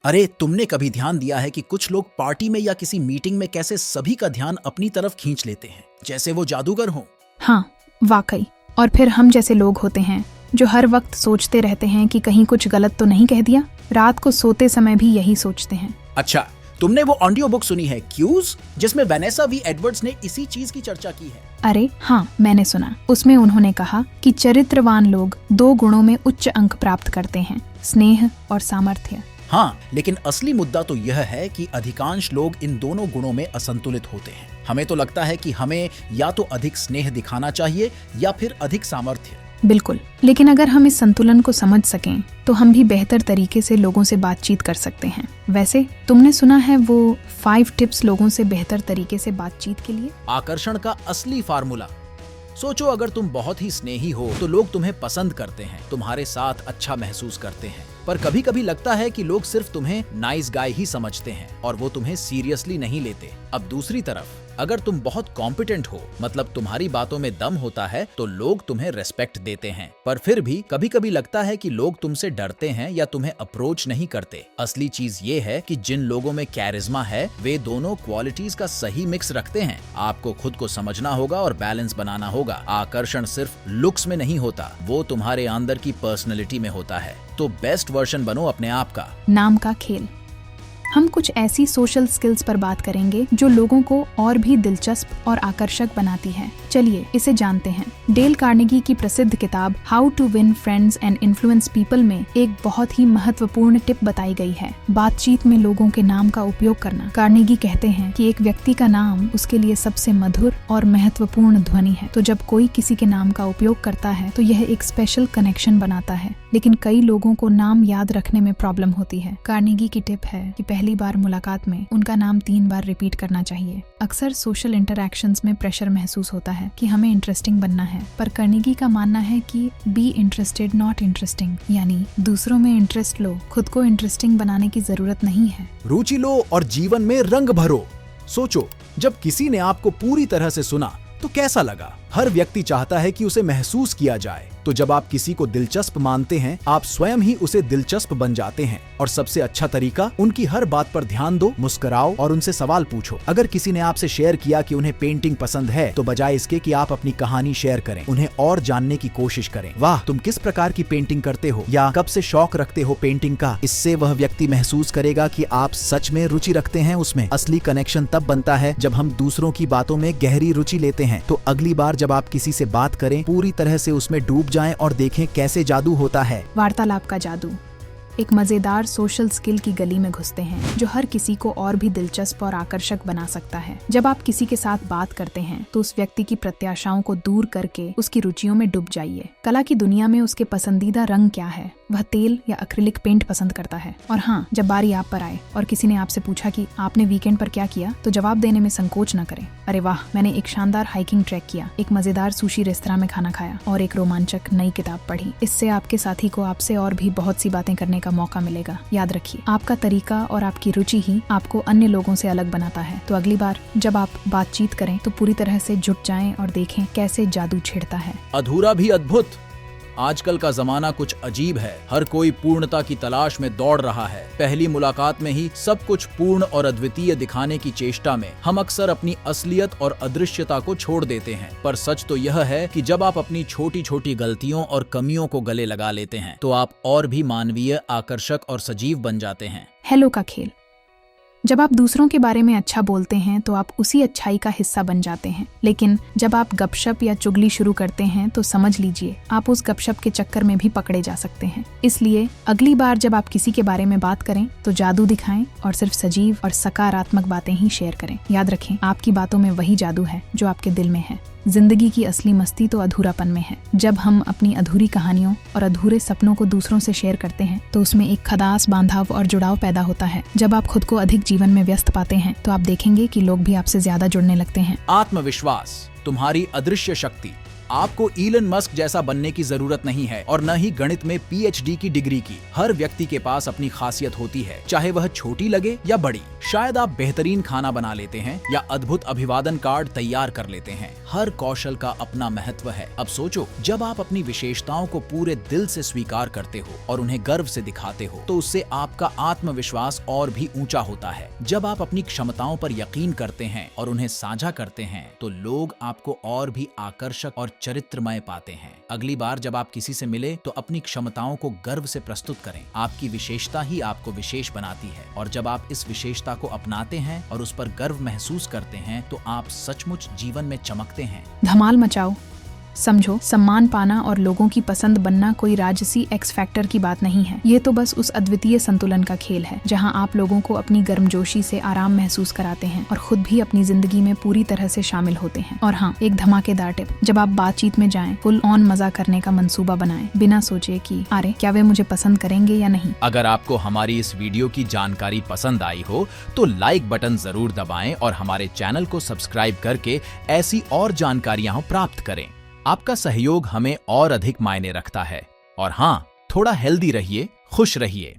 अरे तुमने कभी ध्यान दिया है कि कुछ लोग पार्टी में या किसी मीटिंग में कैसे सभी का ध्यान अपनी तरफ खींच लेते हैं, जैसे वो जादूगर हों। हाँ, वाकई। और फिर हम जैसे लोग होते हैं जो हर वक्त सोचते रहते हैं कि कहीं कुछ गलत तो नहीं कह दिया। रात को सोते समय भी यही सोचते हैं। अच्छा, तुमने वो ऑडियो बुक सुनी है क्यूज, जिसमें वेनेसा वी एडवर्ड्स ने इसी चीज की चर्चा की है? अरे हाँ, मैंने सुना। उसमें उन्होंने कहा कि चरित्रवान लोग 2 गुणों में उच्च अंक प्राप्त करते हैं, स्नेह और सामर्थ्य। हाँ, लेकिन असली मुद्दा तो यह है कि अधिकांश लोग इन दोनों गुणों में असंतुलित होते हैं। हमें तो लगता है कि हमें या तो अधिक स्नेह दिखाना चाहिए या फिर अधिक सामर्थ्य। बिल्कुल, लेकिन अगर हम इस संतुलन को समझ सकें तो हम भी बेहतर तरीके से लोगों से बातचीत कर सकते हैं। वैसे तुमने सुना है वो 5 टिप्स लोगों से बेहतर तरीके से बातचीत के लिए? आकर्षण का असली फार्मूला। सोचो, अगर तुम बहुत ही स्नेही हो तो लोग तुम्हें पसंद करते हैं, तुम्हारे साथ अच्छा महसूस करते हैं। पर कभी कभी लगता है कि लोग सिर्फ तुम्हें नाइस गाय ही समझते हैं और वो तुम्हें सीरियसली नहीं लेते। अब दूसरी तरफ, अगर तुम बहुत कॉम्पिटेंट हो, मतलब तुम्हारी बातों में दम होता है, तो लोग तुम्हें रेस्पेक्ट देते हैं। पर फिर भी कभी कभी लगता है कि लोग तुमसे डरते हैं या तुम्हें अप्रोच नहीं करते। असली चीज ये है कि जिन लोगों में कैरिज्मा है वे दोनों क्वालिटीज का सही मिक्स रखते हैं। आपको खुद को समझना होगा और बैलेंस बनाना होगा। आकर्षण सिर्फ लुक्स में नहीं होता, वो तुम्हारे अंदर की पर्सनैलिटी में होता है। तो बेस्ट वर्जन बनो अपने आप का। नाम का खेल। हम कुछ ऐसी सोशल स्किल्स पर बात करेंगे जो लोगों को और भी दिलचस्प और आकर्षक बनाती है। चलिए इसे जानते हैं। डेल कार्नेगी की प्रसिद्ध किताब how to win friends and influence people में एक बहुत ही महत्वपूर्ण टिप बताई गई है, बातचीत में लोगों के नाम का उपयोग करना। कार्नेगी कहते हैं कि एक व्यक्ति का नाम उसके लिए सबसे मधुर और महत्वपूर्ण ध्वनि है। तो जब कोई किसी के नाम का उपयोग करता है तो यह एक स्पेशल कनेक्शन बनाता है। लेकिन कई लोगों को नाम याद रखने में प्रॉब्लम होती है। कार्नेगी की टिप है कि पहली बार मुलाकात में उनका नाम 3 बार रिपीट करना चाहिए। अक्सर सोशल इंटरैक्शंस में प्रेशर महसूस होता है कि हमें इंटरेस्टिंग बनना है, पर कार्नेगी का मानना है कि बी इंटरेस्टेड नॉट इंटरेस्टिंग, यानी दूसरों में इंटरेस्ट लो, खुद को इंटरेस्टिंग बनाने की जरूरत नहीं है। रुचि लो और जीवन में रंग भरो। सोचो, जब किसी ने आपको पूरी तरह से सुना तो कैसा लगा? हर व्यक्ति चाहता है कि उसे महसूस किया जाए। तो जब आप किसी को दिलचस्प मानते हैं, आप स्वयं ही उसे दिलचस्प बन जाते हैं। और सबसे अच्छा तरीका, उनकी हर बात पर ध्यान दो, मुस्कुराओ और उनसे सवाल पूछो। अगर किसी ने आपसे शेयर किया कि उन्हें पेंटिंग पसंद है, तो बजाय इसके कि आप अपनी कहानी शेयर करें, उन्हें और जानने की कोशिश करें। वाह, तुम किस प्रकार की पेंटिंग करते हो या कब से शौक रखते हो पेंटिंग का? इससे वह व्यक्ति महसूस करेगा कि आप सच में रुचि रखते हैं उसमें। असली कनेक्शन तब बनता है जब हम दूसरों की बातों में गहरी रुचि लेते हैं। तो अगली बार जब आप किसी से बात करें, पूरी तरह से उसमें डूब जाएं और देखें कैसे जादू होता है। वार्तालाप का जादू। एक मजेदार सोशल स्किल की गली में घुसते हैं जो हर किसी को और भी दिलचस्प और आकर्षक बना सकता है। जब आप किसी के साथ बात करते हैं तो उस व्यक्ति की प्रत्याशाओं को दूर करके उसकी रुचियों में डूब जाइए। कला की दुनिया में उसके पसंदीदा रंग क्या है? वह तेल या एक्रिलिक पेंट पसंद करता है। और हाँ, जब बारी आप पर आए और किसी ने आपसे पूछा कि आपने वीकेंड पर क्या किया, तो जवाब देने में संकोच न करें। अरे वाह, मैंने एक शानदार हाइकिंग ट्रैक किया, एक मजेदार सुशी रेस्तरां में खाना खाया और एक रोमांचक नई किताब पढ़ी। इससे आपके साथी को आपसे और भी बहुत सी बातें करने का मौका मिलेगा। याद रखिए, आपका तरीका और आपकी रुचि ही आपको अन्य लोगों से अलग बनाता है। तो अगली बार जब आप बातचीत करें तो पूरी तरह से जुट जाएं और देखें कैसे जादू छेड़ता है। अधूरा भी अद्भुत। आजकल का जमाना कुछ अजीब है। हर कोई पूर्णता की तलाश में दौड़ रहा है। पहली मुलाकात में ही सब कुछ पूर्ण और अद्वितीय दिखाने की चेष्टा में हम अक्सर अपनी असलियत और अदृश्यता को छोड़ देते हैं। पर सच तो यह है कि जब आप अपनी छोटी छोटी गलतियों और कमियों को गले लगा लेते हैं तो आप और भी मानवीय, आकर्षक और सजीव बन जाते हैं। हेलो का खेल। जब आप दूसरों के बारे में अच्छा बोलते हैं तो आप उसी अच्छाई का हिस्सा बन जाते हैं। लेकिन जब आप गपशप या चुगली शुरू करते हैं तो समझ लीजिए आप उस गपशप के चक्कर में भी पकड़े जा सकते हैं। इसलिए अगली बार जब आप किसी के बारे में बात करें तो जादू दिखाएं और सिर्फ सजीव और सकारात्मक बातें ही शेयर करें। याद रखें, आपकी बातों में वही जादू है जो आपके दिल में है। जिंदगी की असली मस्ती तो अधूरापन में है। जब हम अपनी अधूरी कहानियों और अधूरे सपनों को दूसरों से शेयर करते हैं तो उसमें एक खदास, बांधाव और जुड़ाव पैदा होता है। जब आप खुद को अधिक जीवन में व्यस्त पाते हैं तो आप देखेंगे कि लोग भी आपसे ज्यादा जुड़ने लगते हैं। आत्मविश्वास, तुम्हारी अदृश्य शक्ति। आपको इलन मस्क जैसा बनने की जरूरत नहीं है और न ही गणित में पीएचडी की डिग्री की। हर व्यक्ति के पास अपनी खासियत होती है, चाहे वह छोटी लगे या बड़ी। शायद आप बेहतरीन खाना बना लेते हैं या अद्भुत अभिवादन कार्ड तैयार कर लेते हैं। हर कौशल का अपना महत्व है। अब सोचो, जब आप अपनी विशेषताओं को पूरे दिल से स्वीकार करते हो और उन्हें गर्व से दिखाते हो तो उससे आपका आत्मविश्वास और भी ऊंचा होता है। जब आप अपनी क्षमताओं पर यकीन करते हैं और उन्हें साझा करते हैं तो लोग आपको और भी आकर्षक और चरित्रमय पाते हैं। अगली बार जब आप किसी से मिले तो अपनी क्षमताओं को गर्व से प्रस्तुत करें। आपकी विशेषता ही आपको विशेष बनाती है और जब आप इस विशेषता को अपनाते हैं और उस पर गर्व महसूस करते हैं तो आप सचमुच जीवन में चमकते हैं। धमाल मचाओ। समझो, सम्मान पाना और लोगों की पसंद बनना कोई राजसी एक्स फैक्टर की बात नहीं है। ये तो बस उस अद्वितीय संतुलन का खेल है जहां आप लोगों को अपनी गर्मजोशी से आराम महसूस कराते हैं और खुद भी अपनी जिंदगी में पूरी तरह से शामिल होते हैं। और हाँ, एक धमाकेदार टिप, जब आप बातचीत में जाएं, फुल ऑन मजा करने का मंसूबा बनाएं, बिना सोचे कि अरे क्या वे मुझे पसंद करेंगे या नहीं। अगर आपको हमारी इस वीडियो की जानकारी पसंद आई हो तो लाइक बटन जरूर दबाएं और हमारे चैनल को सब्सक्राइब करके ऐसी और जानकारियां प्राप्त करें। आपका सहयोग हमें और अधिक मायने रखता है। और हाँ, थोड़ा हेल्दी रहिए, खुश रहिए।